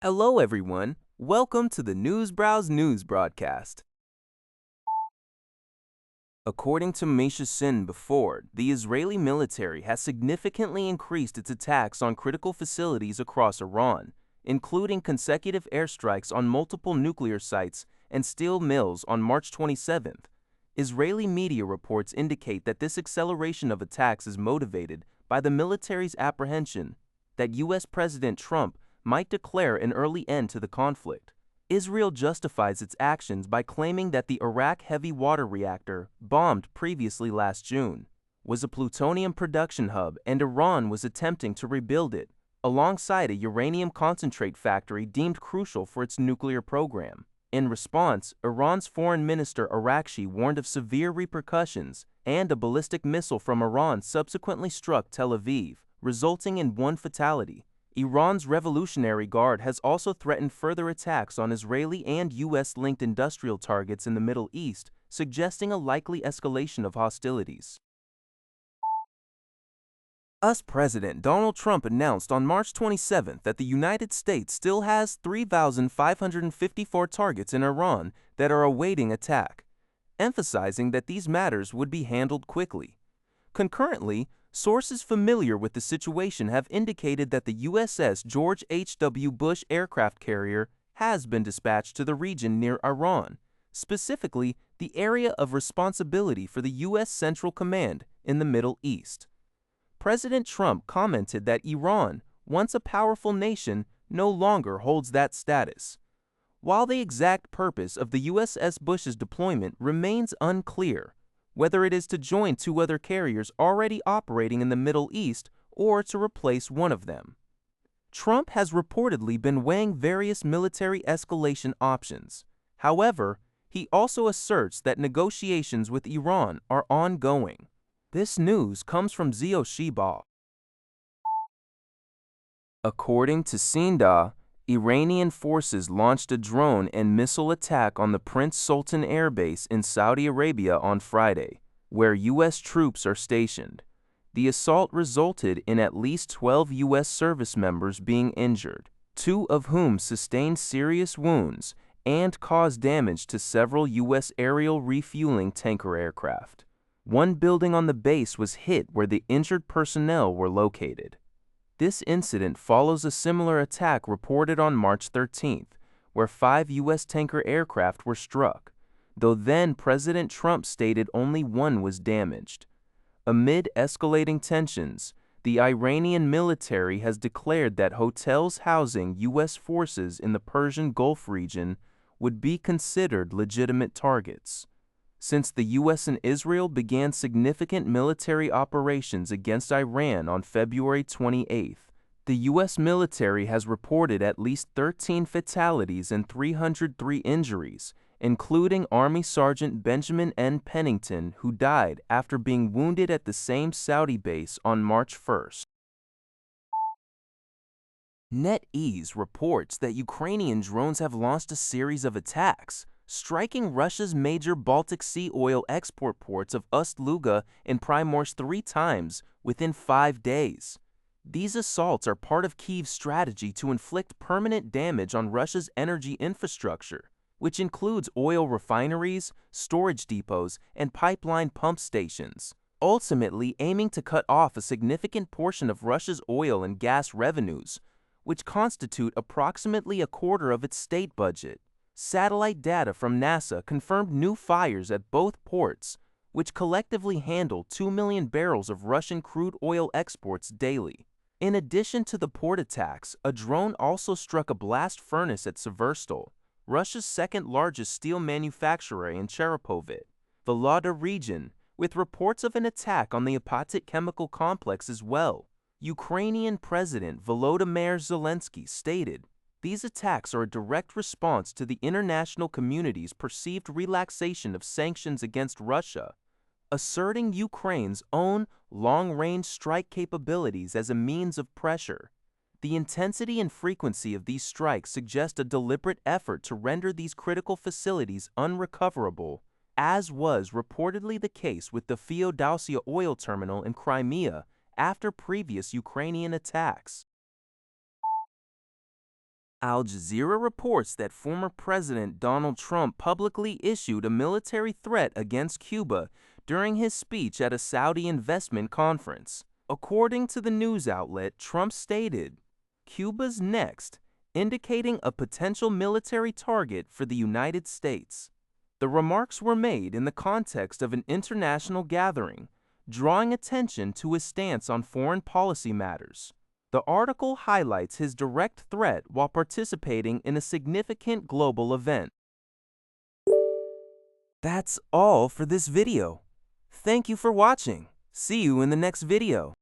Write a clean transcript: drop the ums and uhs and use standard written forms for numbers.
Hello, everyone. Welcome to the Newsbrowse News broadcast. According to Misha Sin before, the Israeli military has significantly increased its attacks on critical facilities across Iran, including consecutive airstrikes on multiple nuclear sites and steel mills on March 27th. Israeli media reports indicate that this acceleration of attacks is motivated by the military's apprehension that U.S. President Trump might declare an early end to the conflict. Israel justifies its actions by claiming that the Iraq heavy water reactor, bombed previously last June, was a plutonium production hub and Iran was attempting to rebuild it, alongside a uranium concentrate factory deemed crucial for its nuclear program. In response, Iran's Foreign Minister Arakchi warned of severe repercussions, and a ballistic missile from Iran subsequently struck Tel Aviv, resulting in one fatality. Iran's Revolutionary Guard has also threatened further attacks on Israeli and U.S.-linked industrial targets in the Middle East, suggesting a likely escalation of hostilities. US President Donald Trump announced on March 27th that the United States still has 3,554 targets in Iran that are awaiting attack, emphasizing that these matters would be handled quickly. Concurrently, sources familiar with the situation have indicated that the USS George H.W. Bush aircraft carrier has been dispatched to the region near Iran, specifically the area of responsibility for the U.S. Central Command in the Middle East. President Trump commented that Iran, once a powerful nation, no longer holds that status. While the exact purpose of the USS Bush's deployment remains unclear, whether it is to join two other carriers already operating in the Middle East or to replace one of them. Trump has reportedly been weighing various military escalation options. However, he also asserts that negotiations with Iran are ongoing. This news comes from Zio Shiba. According to Sinda, Iranian forces launched a drone and missile attack on the Prince Sultan Air Base in Saudi Arabia on Friday, where U.S. troops are stationed. The assault resulted in at least 12 U.S. service members being injured, 2 of whom sustained serious wounds and caused damage to several U.S. aerial refueling tanker aircraft. One building on the base was hit where the injured personnel were located. This incident follows a similar attack reported on March 13th, where 5 U.S. tanker aircraft were struck, though then President Trump stated only one was damaged. Amid escalating tensions, the Iranian military has declared that hotels housing U.S. forces in the Persian Gulf region would be considered legitimate targets. Since the U.S. and Israel began significant military operations against Iran on February 28th, the U.S. military has reported at least 13 fatalities and 303 injuries, including Army Sergeant Benjamin N. Pennington, who died after being wounded at the same Saudi base on March 1st. NetEase reports that Ukrainian drones have launched a series of attacks, striking Russia's major Baltic Sea oil export ports of Ust-Luga and Primorsk 3 times within 5 days. These assaults are part of Kyiv's strategy to inflict permanent damage on Russia's energy infrastructure, which includes oil refineries, storage depots, and pipeline pump stations, ultimately aiming to cut off a significant portion of Russia's oil and gas revenues, which constitute approximately a quarter of its state budget. Satellite data from NASA confirmed new fires at both ports, which collectively handle 2 million barrels of Russian crude oil exports daily. In addition to the port attacks, a drone also struck a blast furnace at Severstol, Russia's second-largest steel manufacturer in Cherepovit, Volodya region, with reports of an attack on the Apatit chemical complex as well. Ukrainian President Volodymyr Zelensky stated, "These attacks are a direct response to the international community's perceived relaxation of sanctions against Russia, asserting Ukraine's own long-range strike capabilities as a means of pressure. The intensity and frequency of these strikes suggest a deliberate effort to render these critical facilities unrecoverable, as was reportedly the case with the Feodosia oil terminal in Crimea after previous Ukrainian attacks." Al Jazeera reports that former President Donald Trump publicly issued a military threat against Cuba during his speech at a Saudi investment conference. According to the news outlet, Trump stated, "Cuba's next," indicating a potential military target for the United States. The remarks were made in the context of an international gathering, drawing attention to his stance on foreign policy matters. The article highlights his direct threat while participating in a significant global event. That's all for this video. Thank you for watching. See you in the next video.